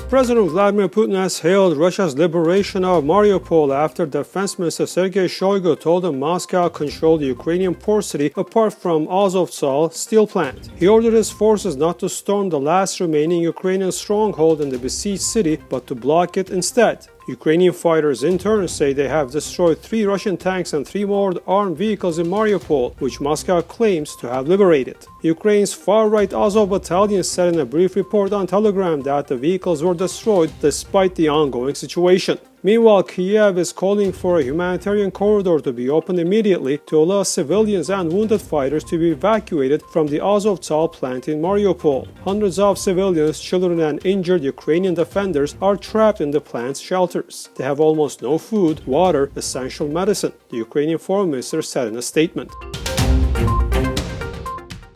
President Vladimir Putin has hailed Russia's liberation of Mariupol after Defense Minister Sergei Shoigu told him Moscow controlled the Ukrainian port city apart from AZOVSTAL steel plant. He ordered his forces not to storm the last remaining Ukrainian stronghold in the besieged city, but to block it instead. Ukrainian fighters in turn say they have destroyed 3 Russian tanks and 3 more armed vehicles in Mariupol, which Moscow claims to have liberated. Ukraine's far-right Azov battalion said in a brief report on Telegram that the vehicles were destroyed despite the ongoing situation. Meanwhile, Kyiv is calling for a humanitarian corridor to be opened immediately to allow civilians and wounded fighters to be evacuated from the Azovstal plant in Mariupol. Hundreds of civilians, children and injured Ukrainian defenders are trapped in the plant's shelters. They have almost no food, water, essential medicine, the Ukrainian foreign minister said in a statement.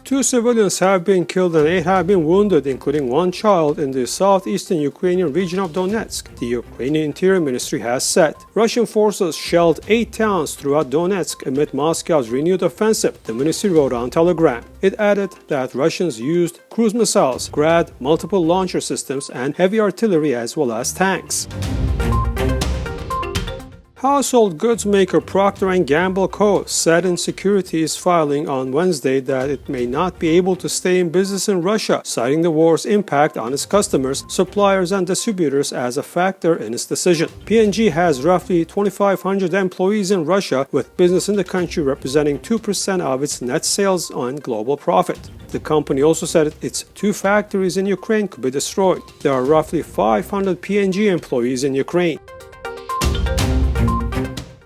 2 civilians have been killed and 8 have been wounded, including 1 child, in the southeastern Ukrainian region of Donetsk, the Ukrainian Interior Ministry has said. Russian forces shelled 8 towns throughout Donetsk amid Moscow's renewed offensive, the ministry wrote on Telegram. It added that Russians used cruise missiles, Grad, multiple launcher systems, and heavy artillery as well as tanks. Household goods maker Procter & Gamble Co. said in securities filing on Wednesday that it may not be able to stay in business in Russia, citing the war's impact on its customers, suppliers and distributors as a factor in its decision. P&G has roughly 2,500 employees in Russia, with business in the country representing 2% of its net sales and global profit. The company also said its 2 factories in Ukraine could be destroyed. There are roughly 500 P&G employees in Ukraine.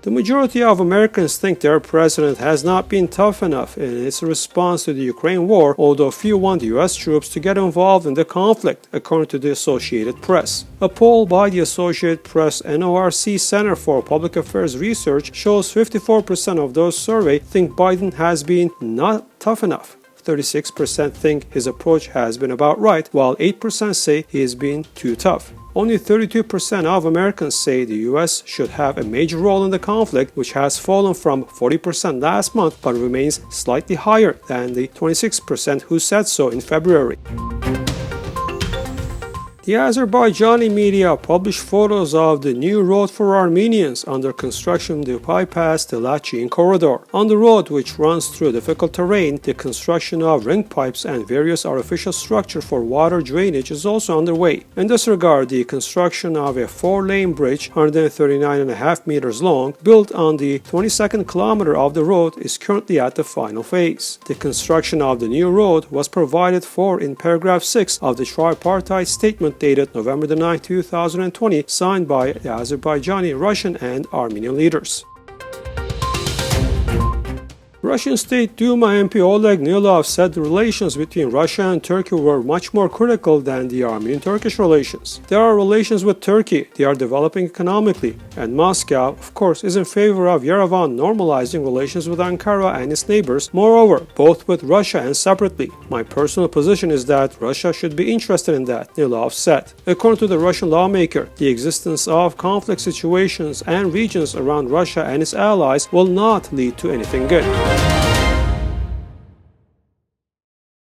The majority of Americans think their president has not been tough enough in its response to the Ukraine war, although few want the U.S. troops to get involved in the conflict, according to the Associated Press. A poll by the Associated Press NORC Center for Public Affairs Research shows 54% of those surveyed think Biden has been not tough enough. 36% think his approach has been about right, while 8% say he has been too tough. Only 32% of Americans say the U.S. should have a major role in the conflict, which has fallen from 40% last month but remains slightly higher than the 26% who said so in February. The Azerbaijani media published photos of the new road for Armenians under construction to bypass the Lachin corridor. On the road, which runs through difficult terrain, the construction of ring pipes and various artificial structure for water drainage is also underway. In this regard, the construction of a 4-lane bridge, 139.5 meters long, built on the 22nd kilometer of the road, is currently at the final phase. The construction of the new road was provided for in paragraph 6 of the tripartite statement dated November 9, 2020, signed by the Azerbaijani, Russian, and Armenian leaders. Russian State Duma MP Oleg Nilov said the relations between Russia and Turkey were much more critical than the Armenian-Turkish relations. There are relations with Turkey, they are developing economically, and Moscow, of course, is in favor of Yerevan normalizing relations with Ankara and its neighbors, moreover, both with Russia and separately. My personal position is that Russia should be interested in that, Nilov said. According to the Russian lawmaker, the existence of conflict situations and regions around Russia and its allies will not lead to anything good.